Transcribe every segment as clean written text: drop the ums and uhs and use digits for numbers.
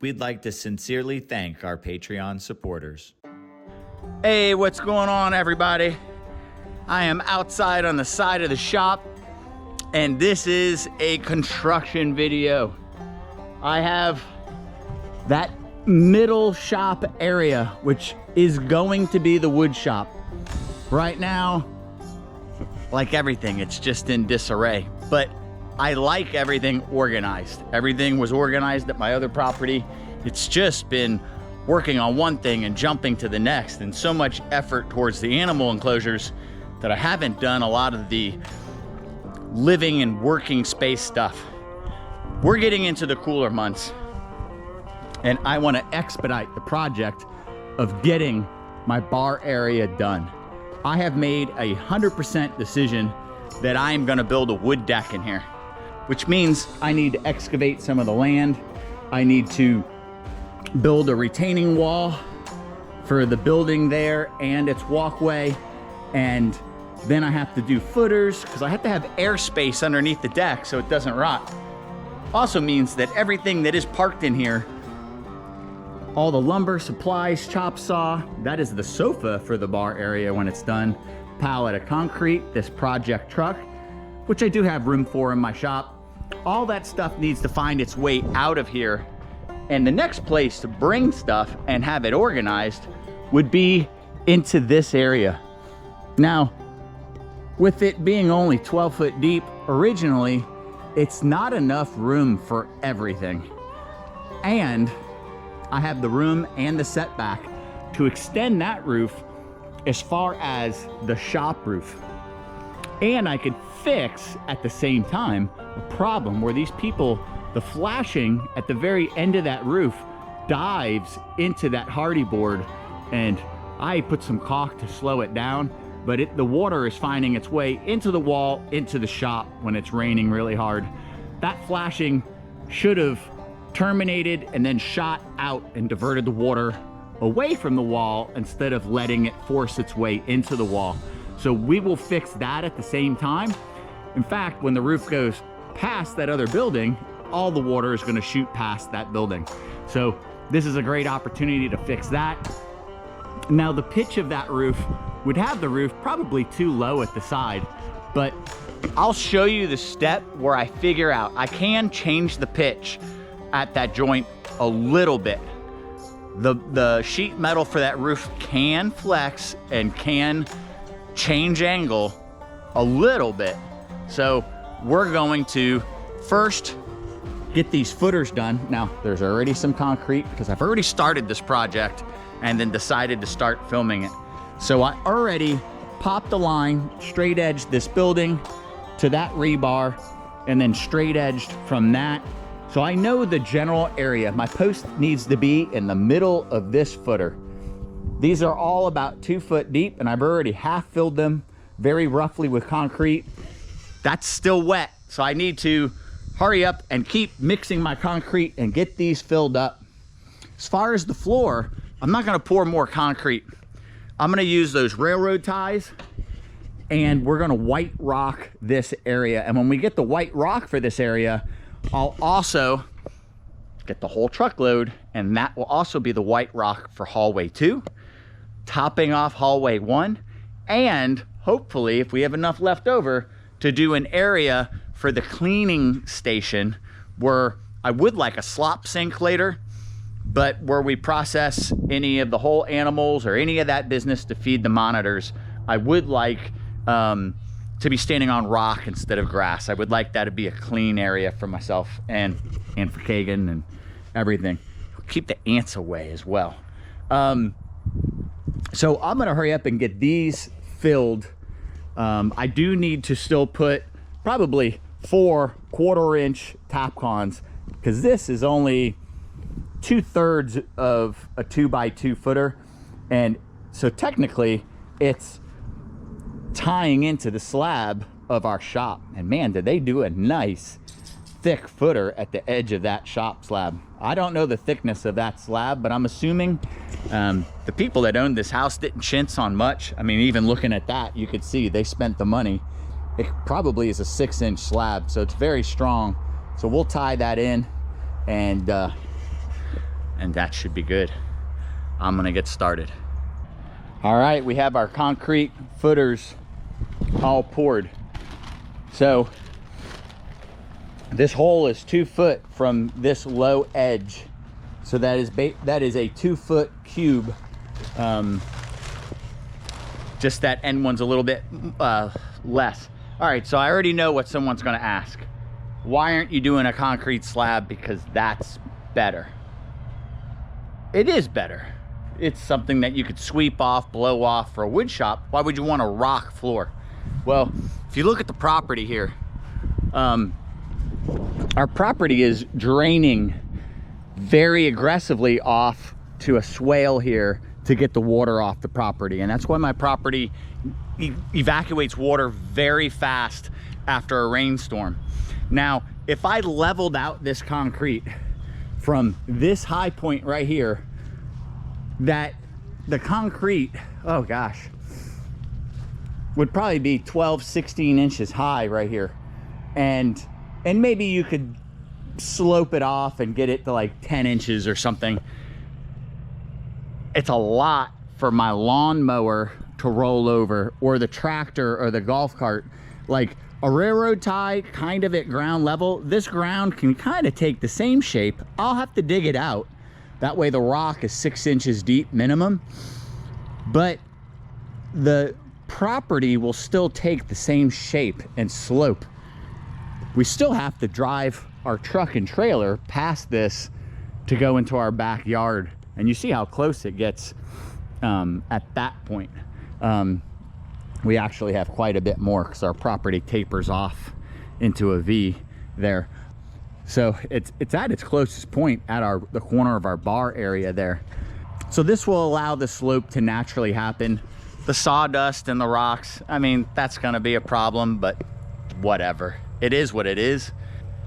We'd like to sincerely thank our Patreon supporters. Hey, what's going on, everybody? I am outside on the side of the shop, and this is a construction video. I have that middle shop area, which is going to be the wood shop. Right now, like everything, it's just in disarray, but I like everything organized. Everything was organized at my other property. It's just been working on one thing and jumping to the next, and so much effort towards the animal enclosures that I haven't done a lot of the living and working space stuff. We're getting into the cooler months, and I want to expedite the project of getting my bar area done. I have made 100% decision that I am going to build a wood deck in here, which means I need to excavate some of the land. I need to build a retaining wall for the building there and its walkway, and then I have to do footers because I have to have airspace underneath the deck so it doesn't rot. Also means that everything that is parked in here, all the lumber, supplies, chop saw, that is the sofa for the bar area when it's done, pallet of concrete, this project truck, which I do have room for in my shop. All that stuff needs to find its way out of here. And the next place to bring stuff and have it organized would be into this area. Now, with it being only 12 foot deep, originally, it's not enough room for everything. And I have the room and the setback to extend that roof as far as the shop roof. And I could fix at the same time a problem where these people, the flashing at the very end of that roof dives into that hardy board, and I put some caulk to slow it down, but the water is finding its way into the wall, into the shop when it's raining really hard. That flashing should have terminated and then shot out and diverted the water away from the wall instead of letting it force its way into the wall. So we will fix that at the same time. In fact, when the roof goes past that other building, all the water is going to shoot past that building. So this is a great opportunity to fix that. Now the pitch of that roof would have the roof probably too low at the side, but I'll show you the step where I figure out I can change the pitch at that joint a little bit. The sheet metal for that roof can flex and can change angle a little bit. So we're going to first get these footers done. Now there's already some concrete because I've already started this project and then decided to start filming it. So I already popped the line, straight edged this building to that rebar, and then straight edged from that. So I know the general area. My post needs to be in the middle of this footer. These are all about 2 foot deep, and I've already half filled them very roughly with concrete. That's still wet, so I need to hurry up and keep mixing my concrete and get these filled up. As far as the floor, I'm not gonna pour more concrete. I'm gonna use those railroad ties, and we're gonna white rock this area. And when we get the white rock for this area, I'll also get the whole truckload, and that will also be the white rock for hallway 2, topping off hallway 1, and hopefully, if we have enough left over, to do an area for the cleaning station where I would like a slop sink later, but where we process any of the whole animals or any of that business to feed the monitors, I would like to be standing on rock instead of grass. I would like that to be a clean area for myself and for Kagan and everything. Keep the ants away as well. So I'm gonna hurry up and get these filled. I do need to still put probably 4 1/4-inch Tapcons, because this is only 2/3 of a 2x2 footer, and so technically it's tying into the slab of our shop. And man, did they do a nice thick footer at the edge of that shop slab. I don't know the thickness of that slab, but I'm assuming the people that owned this house didn't chintz on much. I mean, even looking at that, you could see they spent the money. It probably is a 6-inch slab, so it's very strong. So we'll tie that in, and and that should be good. I'm gonna get started. All right, we have our concrete footers all poured. So this hole is 2 foot from this low edge. So that is a 2 foot cube. Just that end one's a little bit less. All right, so I already know what someone's gonna ask. Why aren't you doing a concrete slab? Because that's better. It is better. It's something that you could sweep off, blow off for a wood shop. Why would you want a rock floor? Well, if you look at the property here, our property is draining very aggressively off to a swale here to get the water off the property. And that's why my property evacuates water very fast after a rainstorm. Now, if I leveled out this concrete from this high point right here, that the concrete, oh gosh, would probably be 12, 16 inches high right here. And maybe you could slope it off and get it to like 10 inches or something. It's a lot for my lawnmower to roll over, or the tractor or the golf cart. Like a railroad tie kind of at ground level, this ground can kind of take the same shape. I'll have to dig it out. That way the rock is 6 inches deep minimum, but the property will still take the same shape and slope. We still have to drive our truck and trailer past this to go into our backyard. And you see how close it gets at that point. We actually have quite a bit more because our property tapers off into a V there. So it's at its closest point at the corner of our bar area there. So this will allow the slope to naturally happen. The sawdust and the rocks, I mean, that's gonna be a problem, but whatever. It is what it is.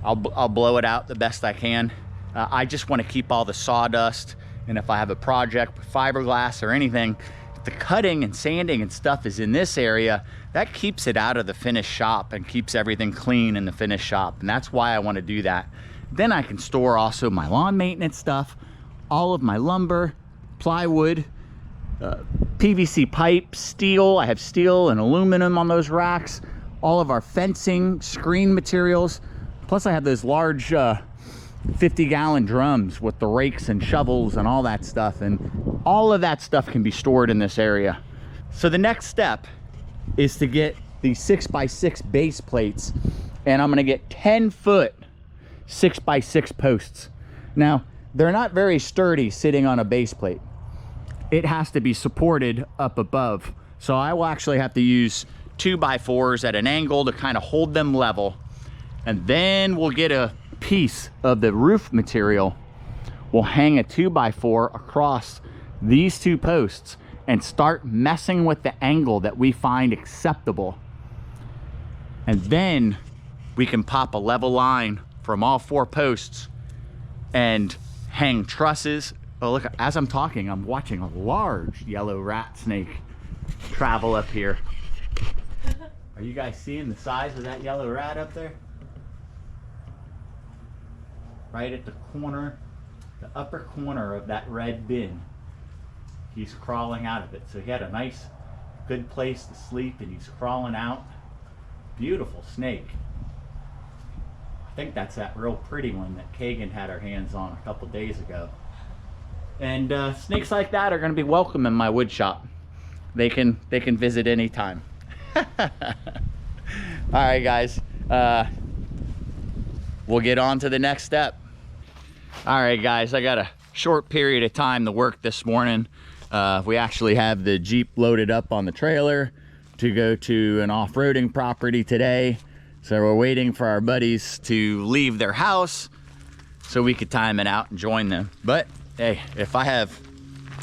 I'll blow it out the best I can. I just wanna keep all the sawdust, and if I have a project with fiberglass or anything, if the cutting and sanding and stuff is in this area, that keeps it out of the finished shop and keeps everything clean in the finished shop. And that's why I want to do that. Then I can store also my lawn maintenance stuff, all of my lumber, plywood, PVC pipe, steel. I have steel and aluminum on those racks, all of our fencing, screen materials. Plus I have those large 50-gallon drums with the rakes and shovels and all that stuff. And all of that stuff can be stored in this area. So the next step is to get these 6x6 base plates, and I'm gonna get 10-foot 6x6 posts. Now, they're not very sturdy sitting on a base plate. It has to be supported up above. So I will actually have to use 2x4s at an angle to kind of hold them level. And then we'll get a piece of the roof material. We'll hang a 2x4 across these 2 posts and start messing with the angle that we find acceptable. And then we can pop a level line from all 4 posts and hang trusses. Oh, look, as I'm talking, I'm watching a large yellow rat snake travel up here. Are you guys seeing the size of that yellow rat up there? Right at the corner, the upper corner of that red bin. He's crawling out of it. So he had a nice, good place to sleep, and he's crawling out. Beautiful snake. I think that's that real pretty one that Kagan had her hands on a couple days ago. And snakes like that are going to be welcome in my wood shop. They can visit anytime. All right, guys. We'll get on to the next step. All right, guys. I got a short period of time to work this morning. We actually have the Jeep loaded up on the trailer to go to an off-roading property today. So we're waiting for our buddies to leave their house so we could time it out and join them. But hey, if I have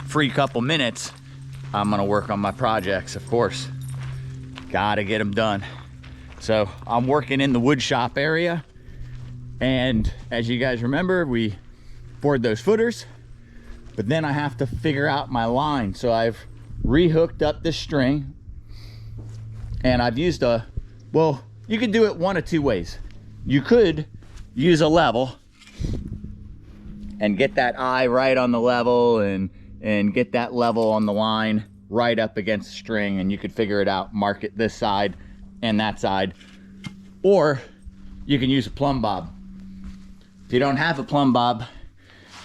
free couple minutes, I'm gonna work on my projects, of course. Gotta get them done. So I'm working in the wood shop area. And as you guys remember, we poured those footers, but then I have to figure out my line. So I've rehooked up this string, and I've used well, you could do it one of two ways. You could use a level and get that eye right on the level and get that level on the line right up against the string, and you could figure it out, mark it this side and that side. Or you can use a plumb bob. If you don't have a plumb bob,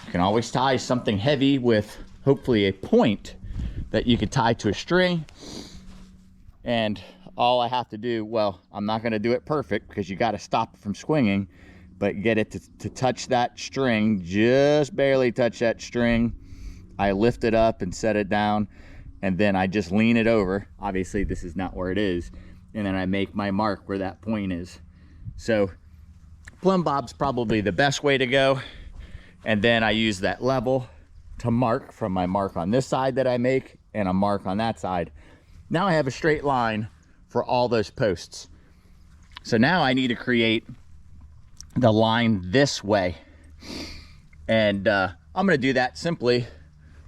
you can always tie something heavy with hopefully a point that you could tie to a string. And all I have to do, well, I'm not going to do it perfect because you got to stop it from swinging, but get it to touch that string, just barely touch that string. I lift it up and set it down, and then I just lean it over. Obviously this is not where it is, and then I make my mark where that point is. So plumb bob's probably the best way to go, and then I use that level to mark from my mark on this side that I make and a mark on that side. Now I have a straight line for all those posts. So now I need to create the line this way, and I'm going to do that simply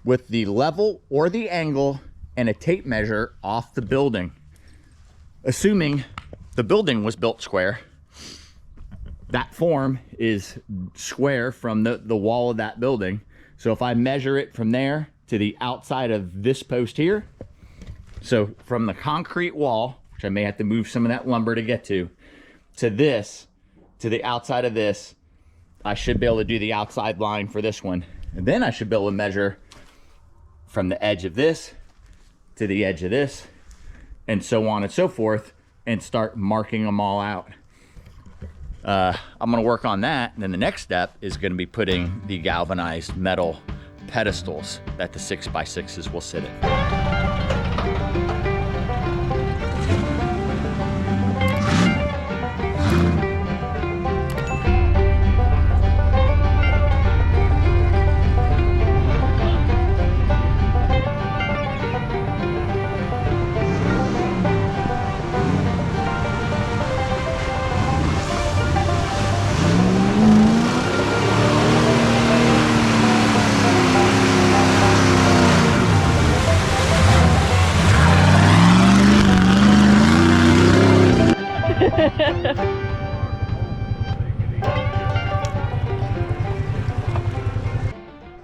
with the level or the angle and a tape measure off the building. Assuming the building was built square, that form is square from the wall of that building. So if I measure it from there to the outside of this post here, so from the concrete wall, which I may have to move some of that lumber to get to this, to the outside of this, I should be able to do the outside line for this one. And then I should be able to measure from the edge of this to the edge of this, and so on and so forth, and start marking them all out. I'm gonna work on that, and then the next step is gonna be putting the galvanized metal pedestals that the 6x6s will sit in.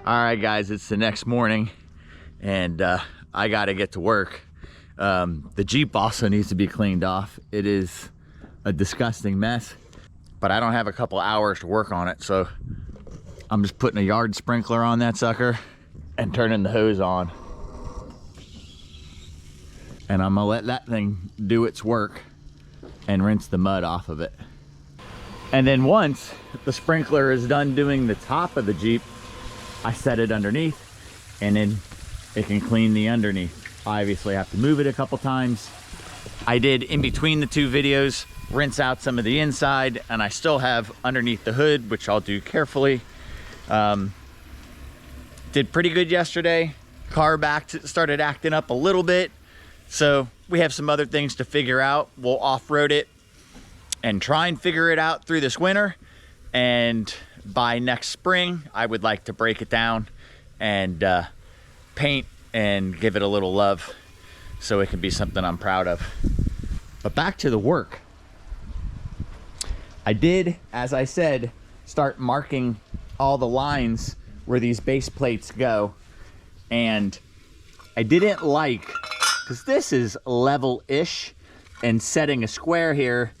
All right, guys, it's the next morning, and I gotta get to work. The Jeep also needs to be cleaned off. It is a disgusting mess, but I don't have a couple hours to work on it, so I'm just putting a yard sprinkler on that sucker and turning the hose on. And I'm gonna let that thing do its work and rinse the mud off of it. And then once the sprinkler is done doing the top of the Jeep, I set it underneath, and then it can clean the underneath. I obviously have to move it a couple times. I did, in between the two videos, rinse out some of the inside, and I still have underneath the hood, which I'll do carefully. Did pretty good yesterday. Car started acting up a little bit, so we have some other things to figure out. We'll off-road it and try and figure it out through this winter, and by next spring I would like to break it down and paint and give it a little love so it can be something I'm proud of. But back to the work. I did, as I said, start marking all the lines where these base plates go, and I didn't like, because this is level-ish, and setting a square here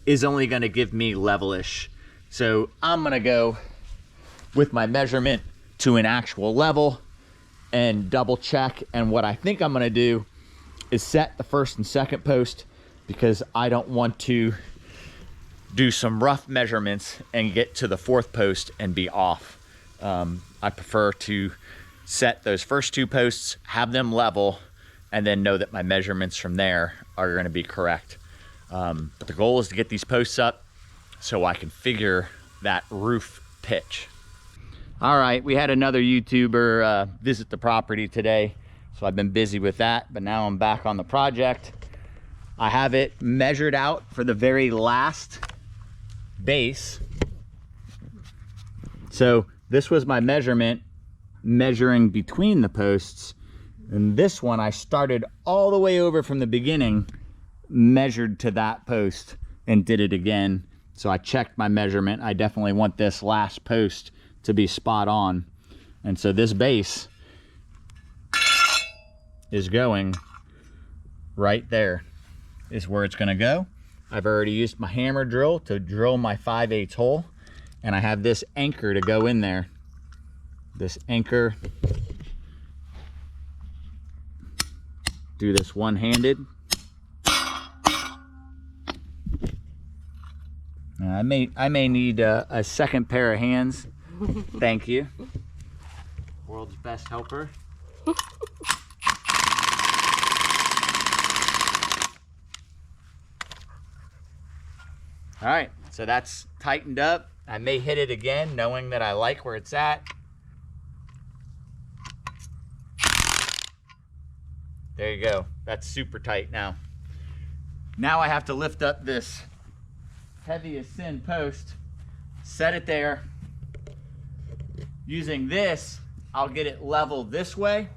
is only going to give me level-ish. So I'm going to go with my measurement to an actual level and double check. And what I think I'm going to do is set the first and second post, because I don't want to do some rough measurements and get to the fourth post and be off. I prefer to set those first two posts, have them level, and then know that my measurements from there are going to be correct. But the goal is to get these posts up so I can figure that roof pitch. All right, we had another YouTuber visit the property today, so I've been busy with that, but now I'm back on the project. I have it measured out for the very last base. So this was my measurement, measuring between the posts, and this one I started all the way over from the beginning, measured to that post, and did it again. So I checked my measurement. I definitely want this last post to be spot on. And so this base is going right there is where it's gonna go. I've already used my hammer drill to drill my 5/8 hole, and I have this anchor to go in there. This anchor, do this one-handed. I may need a second pair of hands. Thank you. World's best helper. All right, so that's tightened up. I may hit it again, knowing that I like where it's at. There you go. That's super tight now. Now I have to lift up this heavy as sin post, set it there. Using this, I'll get it level this way,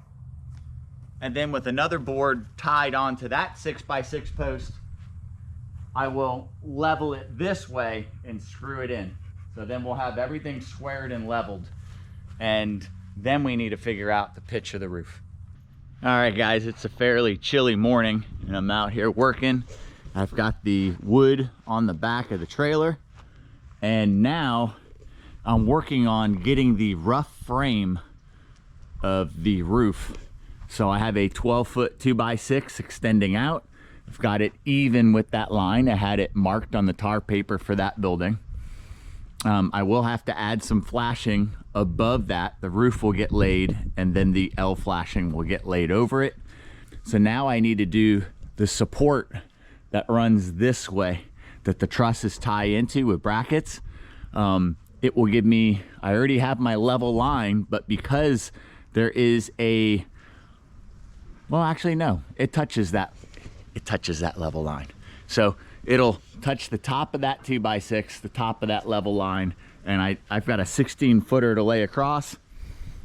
and then with another board tied onto that 6x6 post, I will level it this way and screw it in. So then we'll have everything squared and leveled. And then we need to figure out the pitch of the roof. All right, guys, it's a fairly chilly morning and I'm out here working. I've got the wood on the back of the trailer. And now I'm working on getting the rough frame of the roof. So I have a 12-foot 2x6 extending out. I've got it even with that line. I had it marked on the tar paper for that building. I will have to add some flashing above that. The roof will get laid and then the L flashing will get laid over it. So now I need to do the support that runs this way that the trusses tie into with brackets. It will give me, I already have my level line, but because there is a, well, actually no, it touches that level line. So it'll touch the top of that 2x6, the top of that level line, and I've got a 16-footer to lay across.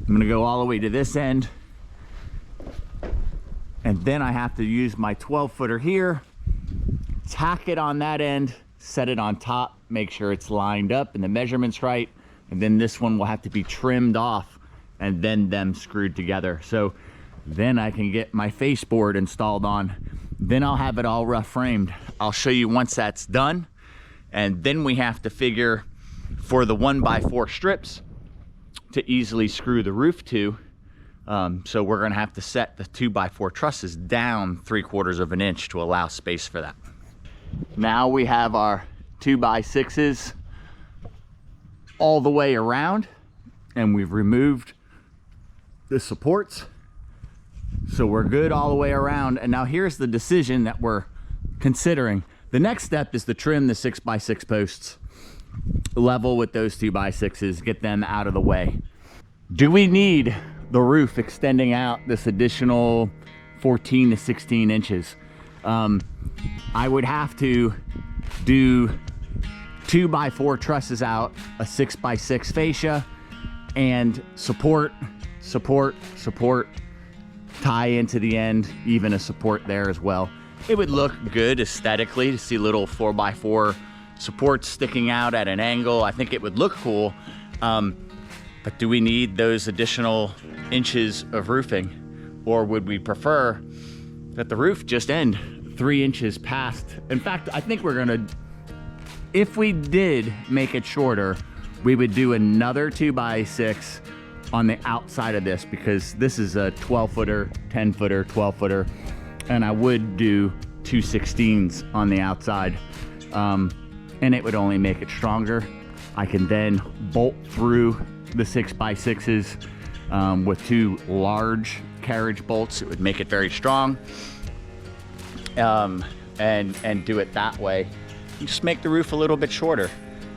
I'm gonna go all the way to this end, and then I have to use my 12-footer here, tack it on that end, set it on top, make sure it's lined up and the measurement's right, and then this one will have to be trimmed off and then them screwed together. So then I can get my face board installed on. Then I'll have it all rough framed. I'll show you once that's done. And then we have to figure for the 1x4 strips to easily screw the roof to. So we're gonna have to set the 2x4 trusses down 3/4 of an inch to allow space for that. Now we have our 2x6s all the way around, and we've removed the supports. So we're good all the way around. And now here's the decision that we're considering. The next step is to trim the 6x6 posts, level with those 2x6s, get them out of the way. Do we need the roof extending out this additional 14 to 16 inches? I would have to do 2x4 trusses out, a 6x6 fascia, and support, tie into the end, even a support there as well. It would look good aesthetically to see little 4x4 supports sticking out at an angle. I think it would look cool, but do we need those additional inches of roofing? Or would we prefer that the roof just end 3 inches past? In fact, I think we're gonna, if we did make it shorter, we would do another 2x6 on the outside of this, because this is a 12-footer, 10-footer, 12-footer, and I would do 2 16s on the outside, and it would only make it stronger. I can then bolt through the 6x6s with 2 large carriage bolts. It would make it very strong, and do it that way. Just make the roof a little bit shorter.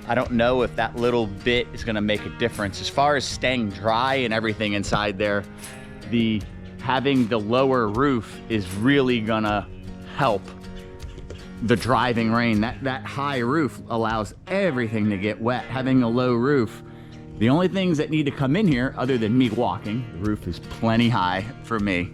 I don't know if that little bit is gonna make a difference. As far as staying dry and everything inside there, having the lower roof is really gonna help the driving rain. That high roof allows everything to get wet. Having a low roof, the only things that need to come in here, other than me walking, the roof is plenty high for me.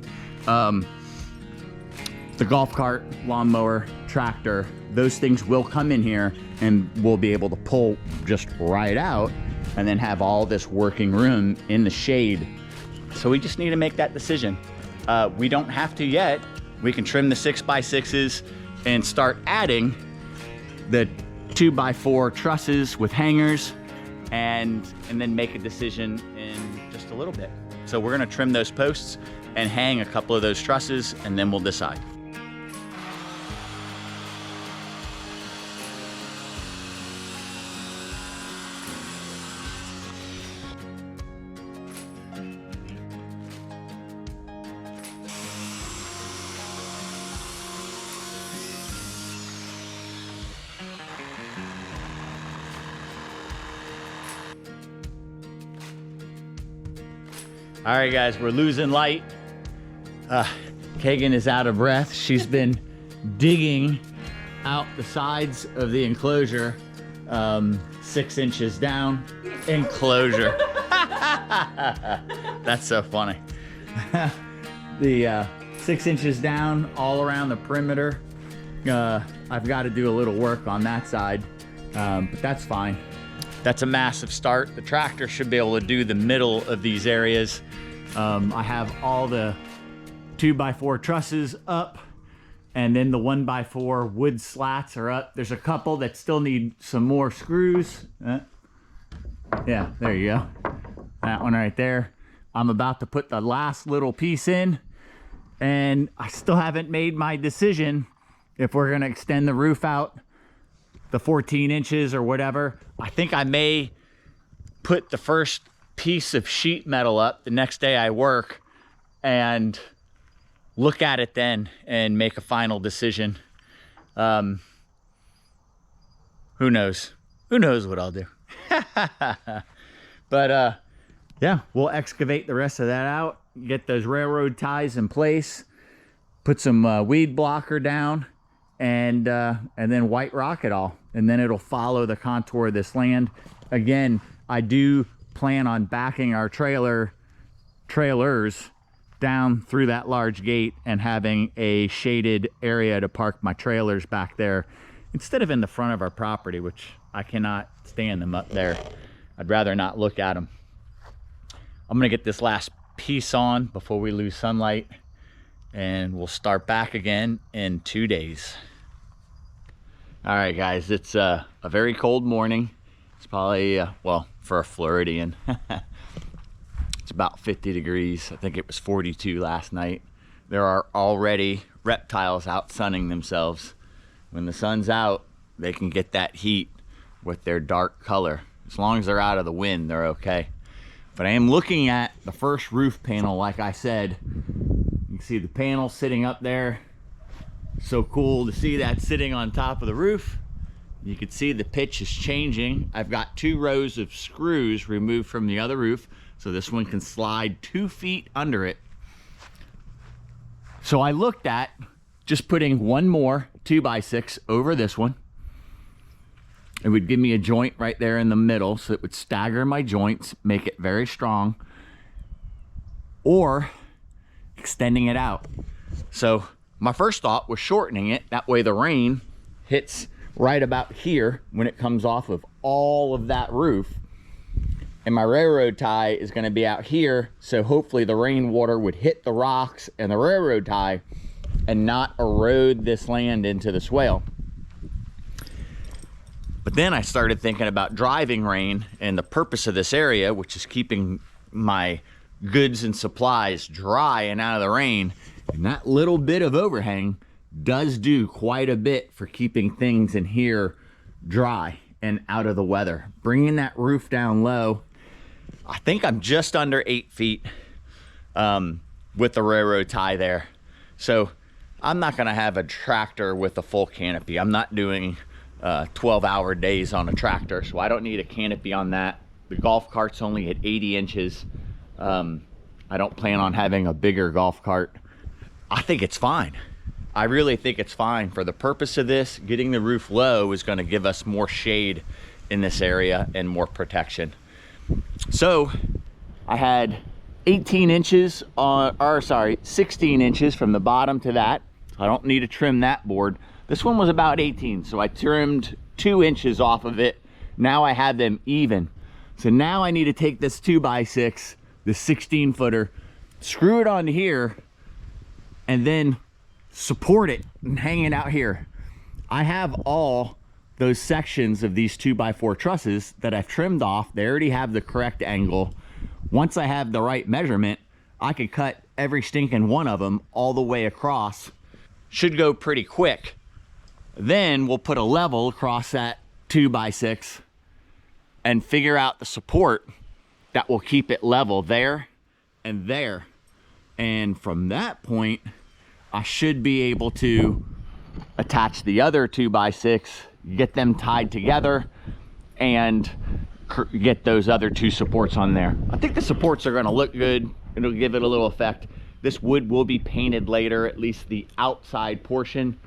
The golf cart, lawnmower, tractor, those things will come in here and we'll be able to pull just right out and then have all this working room in the shade. So we just need to make that decision. We don't have to yet. We can trim the 6x6s and start adding the 2x4 trusses with hangers, and then make a decision in just a little bit. So we're gonna trim those posts and hang a couple of those trusses, and then we'll decide. All right, guys, we're losing light. Kagan is out of breath. She's been digging out the sides of the enclosure, 6 inches down. Enclosure. That's so funny. The 6 inches down all around the perimeter. I've got to do a little work on that side, but that's fine. That's a massive start. The tractor should be able to do the middle of these areas. I have all the 2x4 trusses up, and then the 1x4 wood slats are up. There's a couple that still need some more screws. Yeah, there you go. That one right there. I'm about to put the last little piece in, and I still haven't made my decision if we're gonna extend the roof out the 14 inches or whatever. I think I may put the first piece of sheet metal up the next day I work and look at it then and make a final decision. Who knows? Who knows what I'll do? But yeah, we'll excavate the rest of that out, get those railroad ties in place, put some weed blocker down, and then white rock it all, and then it'll follow the contour of this land. Again, I do plan on backing our trailers down through that large gate and having a shaded area to park my trailers back there instead of in the front of our property, which I cannot stand them up there. I'd rather not look at them. I'm gonna get this last piece on before we lose sunlight, and we'll start back again in 2 days. All right, guys, it's a very cold morning. It's probably, well, for a Floridian, it's about 50 degrees. I think it was 42 last night. There are already reptiles out sunning themselves. When the sun's out, they can get that heat with their dark color. As long as they're out of the wind, they're okay. But I am looking at the first roof panel, like I said. You can see the panel sitting up there. So cool to see that sitting on top of the roof. You can see the pitch is changing. I've got 2 rows of screws removed from the other roof, so this one can slide 2 feet under it. So I looked at just putting one more 2x6 over this one. It would give me a joint right there in the middle, so it would stagger my joints, make it very strong, or extending it out. So my first thought was shortening it. That way the rain hits right about here when it comes off of all of that roof. And my railroad tie is going to be out here, so hopefully the rainwater would hit the rocks and the railroad tie and not erode this land into the swale. But then I started thinking about driving rain and the purpose of this area, which is keeping my goods and supplies dry and out of the rain. And that little bit of overhang does do quite a bit for keeping things in here dry and out of the weather. Bringing that roof down low, I think I'm just under 8 feet with the railroad tie there. So I'm not gonna have a tractor with a full canopy. I'm not doing 12-hour days on a tractor, so I don't need a canopy on that. The golf cart's only at 80 inches. I don't plan on having a bigger golf cart. I think it's fine. I really think it's fine. For the purpose of this, getting the roof low is going to give us more shade in this area and more protection. So I had 18 inches on, or sorry, 16 inches from the bottom to that. I don't need to trim that board. This one was about 18, so I trimmed 2 inches off of it. Now I have them even. So now I need to take this 2x6, the 16 footer, screw it onto here, and then support it and hang it out here. I have all those sections of these 2x4 trusses that I've trimmed off. They already have the correct angle. Once I have the right measurement, I could cut every stinking one of them all the way across. Should go pretty quick. Then we'll put a level across that 2x6 and figure out the support that will keep it level there and there. And from that point, I should be able to attach the other 2x6, get them tied together, and get those other two supports on there. I think the supports are gonna look good. It'll give it a little effect. This wood will be painted later, at least the outside portion.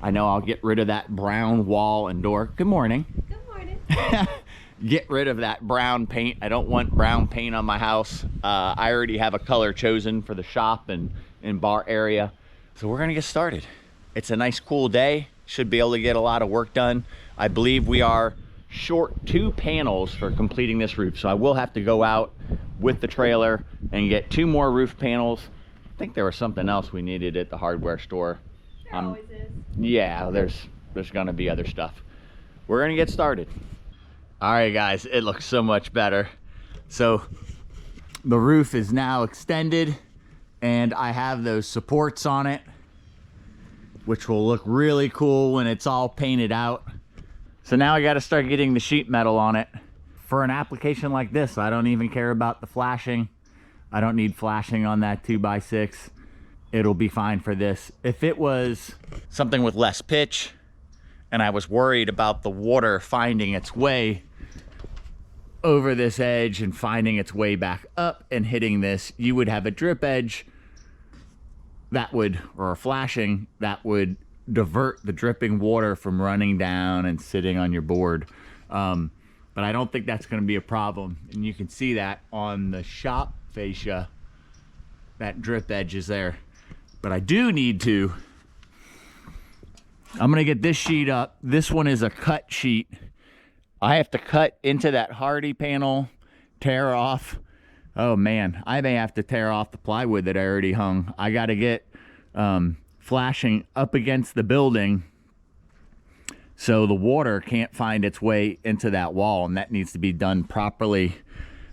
I know I'll get rid of that brown wall and door. Good morning. Good morning. Get rid of that brown paint. I don't want brown paint on my house. I already have a color chosen for the shop and bar area. So we're gonna get started. It's a nice cool day. Should be able to get a lot of work done. I believe we are short 2 panels for completing this roof. So I will have to go out with the trailer and get 2 more roof panels. I think there was something else we needed at the hardware store. There always is. Yeah, there's gonna be other stuff. We're gonna get started. All right, guys, it looks so much better. So the roof is now extended and I have those supports on it, which will look really cool when it's all painted out. So now I got to start getting the sheet metal on it. For an application like this, I don't even care about the flashing. I don't need flashing on that 2x6. It'll be fine for this. If it was something with less pitch and I was worried about the water finding its way over this edge and finding its way back up and hitting this, you would have a drip edge that would, or a flashing that would divert the dripping water from running down and sitting on your board. But I don't think that's going to be a problem. And you can see that on the shop fascia, that drip edge is there. But I do need to, I'm going to get this sheet up. This one is a cut sheet. I have to cut into that hardy panel, tear off. Oh man, I may have to tear off the plywood that I already hung. I got to get flashing up against the building so the water can't find its way into that wall, and that needs to be done properly.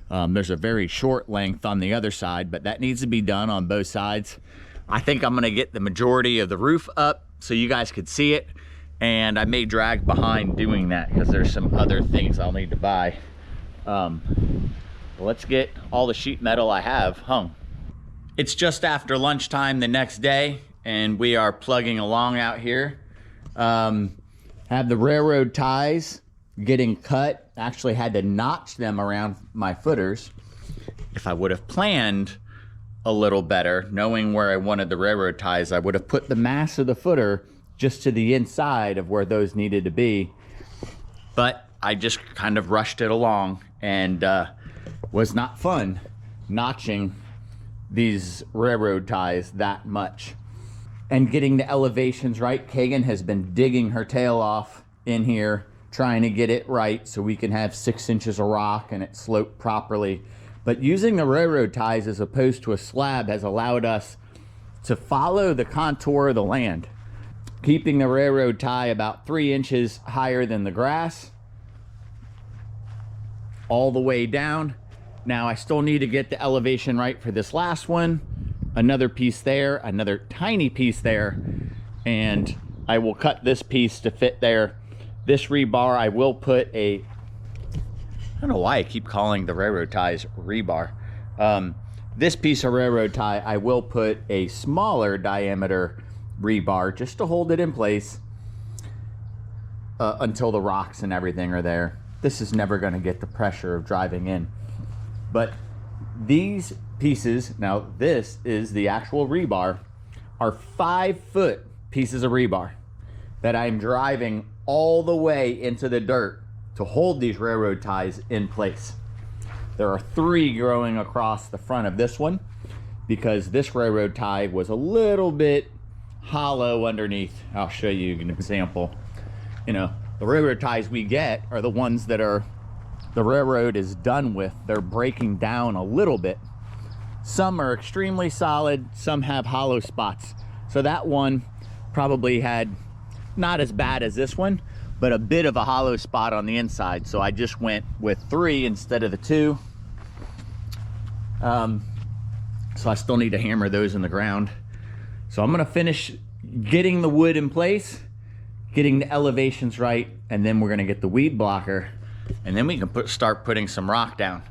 There's a very short length on the other side, but that needs to be done on both sides. I think I'm gonna get the majority of the roof up so you guys could see it, and I may drag behind doing that because there's some other things I'll need to buy. Let's get all the sheet metal I have hung. It's just after lunchtime the next day and we are plugging along out here. Have the railroad ties getting cut. Actually had to notch them around my footers. If I would have planned a little better, knowing where I wanted the railroad ties, I would have put the mass of the footer just to the inside of where those needed to be. But I just kind of rushed it along, and was not fun notching these railroad ties that much. And getting the elevations right. Kagan has been digging her tail off in here, trying to get it right so we can have 6 inches of rock and it sloped properly. But using the railroad ties as opposed to a slab has allowed us to follow the contour of the land, keeping the railroad tie about 3 inches higher than the grass all the way down. Now I still need to get the elevation right for this last one. Another piece there, another tiny piece there, and I will cut this piece to fit there. This rebar, I will put a, I don't know why I keep calling the railroad ties rebar. This piece of railroad tie, I will put a smaller diameter rebar just to hold it in place until the rocks and everything are there. This is never going to get the pressure of driving in. But these pieces, now this is the actual rebar, are 5-foot pieces of rebar that I'm driving all the way into the dirt to hold these railroad ties in place. There are 3 growing across the front of this one because this railroad tie was a little bit hollow underneath. I'll show you an example. You know, the railroad ties we get are the ones that are the railroad is done with. They're breaking down a little bit. Some are extremely solid, some have hollow spots. So that one probably had, not as bad as this one, but a bit of a hollow spot on the inside. So I just went with 3 instead of the 2. So I still need to hammer those in the ground. So I'm gonna finish getting the wood in place, getting the elevations right, and then we're gonna get the weed blocker, and then we can start putting some rock down.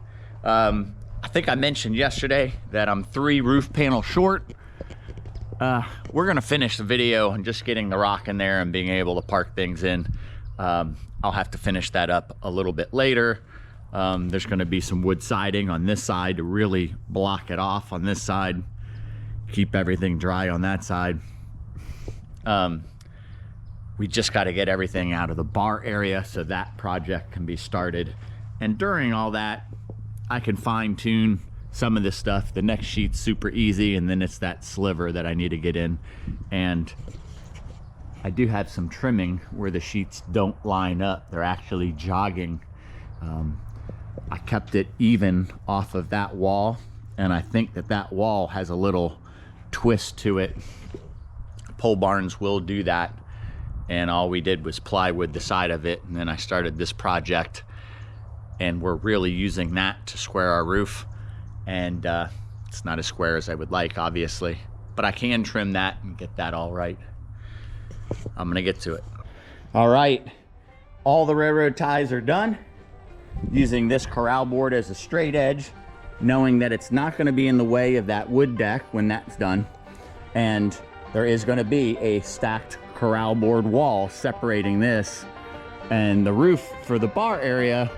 I think I mentioned yesterday that I'm 3 roof panels short. We're gonna finish the video and just getting the rock in there and being able to park things in. I'll have to finish that up a little bit later. There's gonna be some wood siding on this side to really block it off on this side, keep everything dry on that side. We just got to get everything out of the bar area so that project can be started. And during all that, I can fine tune some of this stuff. The next sheet's super easy, and then it's that sliver that I need to get in. And I do have some trimming where the sheets don't line up. They're actually jogging. I kept it even off of that wall, and I think that that wall has a little twist to it. Pole barns will do that, and all we did was plywood the side of it, and then I started this project, and we're really using that to square our roof. And it's not as square as I would like, obviously, but I can trim that and get that all right. I'm gonna get to it. All right, all the railroad ties are done. Using this corral board as a straight edge, knowing that it's not going to be in the way of that wood deck when that's done. And there is going to be a stacked corral board wall separating this, and the roof for the bar area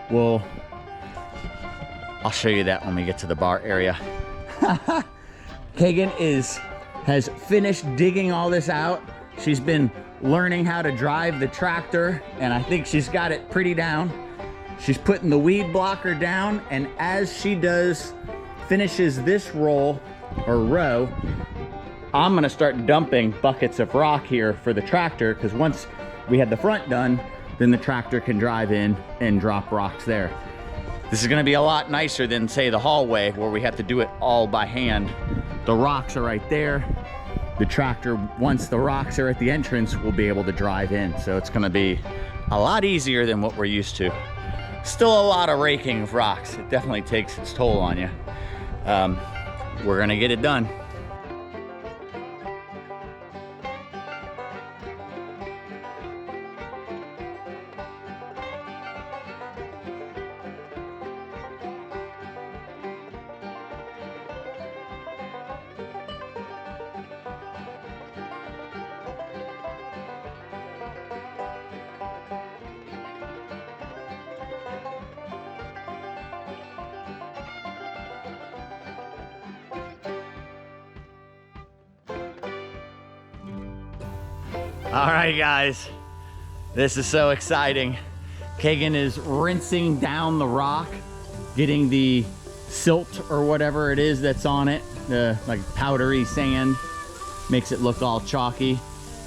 will, I'll show you that when we get to the bar area. Kagan has finished digging all this out. She's been learning how to drive the tractor, and I think she's got it pretty down. She's putting the weed blocker down, and as she finishes this row, I'm gonna start dumping buckets of rock here for the tractor, because once we have the front done, then the tractor can drive in and drop rocks there. This is gonna be a lot nicer than, say, the hallway where we have to do it all by hand. The rocks are right there. The tractor, once the rocks are at the entrance, will be able to drive in. So it's gonna be a lot easier than what we're used to. Still a lot of raking of rocks. It definitely takes its toll on you. We're gonna get it done. All right, guys, this is so exciting. Kagan is rinsing down the rock, getting the silt or whatever it is that's on it, the like powdery sand, makes it look all chalky.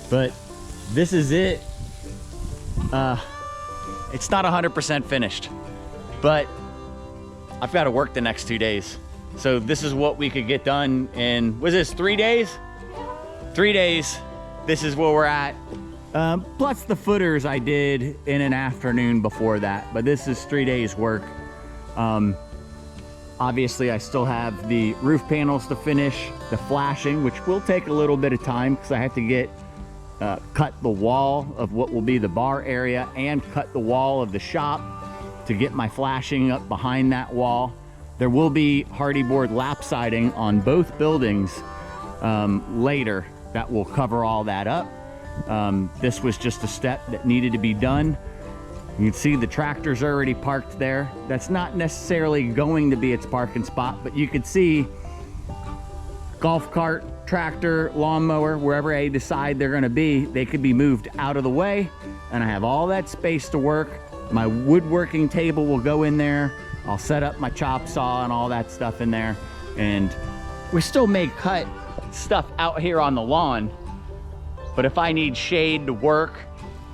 But this is it. It's not 100% finished, but I've got to work the next 2 days. So this is what we could get done in, was this 3 days? 3 days. This is where we're at. Plus the footers I did in an afternoon before that, but this is 3 days work. Obviously I still have the roof panels to finish, the flashing, which will take a little bit of time because I have to cut the wall of what will be the bar area and cut the wall of the shop to get my flashing up behind that wall. There will be hardy board lap siding on both buildings later. That will cover all that up. This was just a step that needed to be done. You can see the tractor's already parked there. That's not necessarily going to be its parking spot, but you could see golf cart, tractor, lawnmower, wherever I decide they're gonna be, they could be moved out of the way, and I have all that space to work. My woodworking table will go in there. I'll set up my chop saw and all that stuff in there, and we still may cut stuff out here on the lawn, but if I need shade to work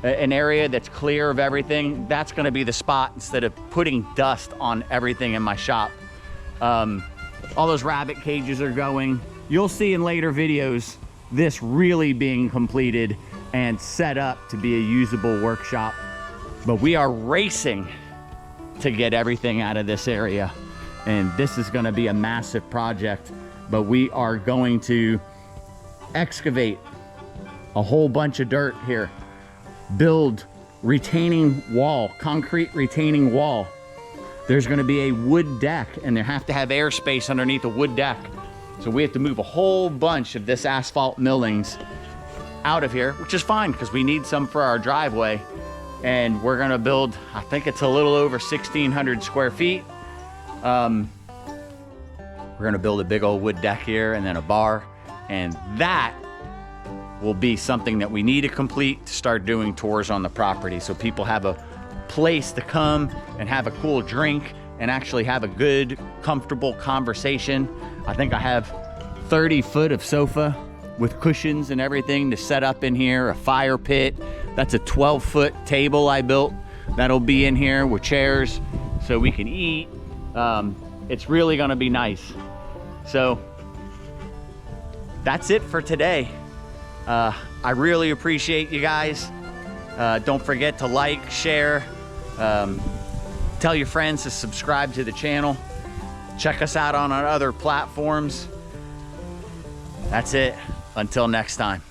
an area that's clear of everything, that's gonna be the spot instead of putting dust on everything in my shop. All those rabbit cages are going. You'll see in later videos this really being completed and set up to be a usable workshop. But we are racing to get everything out of this area. And this is gonna be a massive project, but we are going to excavate a whole bunch of dirt here, build retaining wall, concrete retaining wall. There's gonna be a wood deck, and they have to have airspace underneath the wood deck. So we have to move a whole bunch of this asphalt millings out of here, which is fine because we need some for our driveway. And we're gonna build, I think it's a little over 1,600 square feet. We're gonna build a big old wood deck here and then a bar. And that will be something that we need to complete to start doing tours on the property, so people have a place to come and have a cool drink and actually have a good, comfortable conversation. I think I have 30 foot of sofa with cushions and everything to set up in here, a fire pit. That's a 12-foot table I built that'll be in here with chairs so we can eat. It's really gonna be nice. So that's it for today. I really appreciate you guys. Don't forget to like, share, tell your friends to subscribe to the channel. Check us out on our other platforms. That's it. Until next time.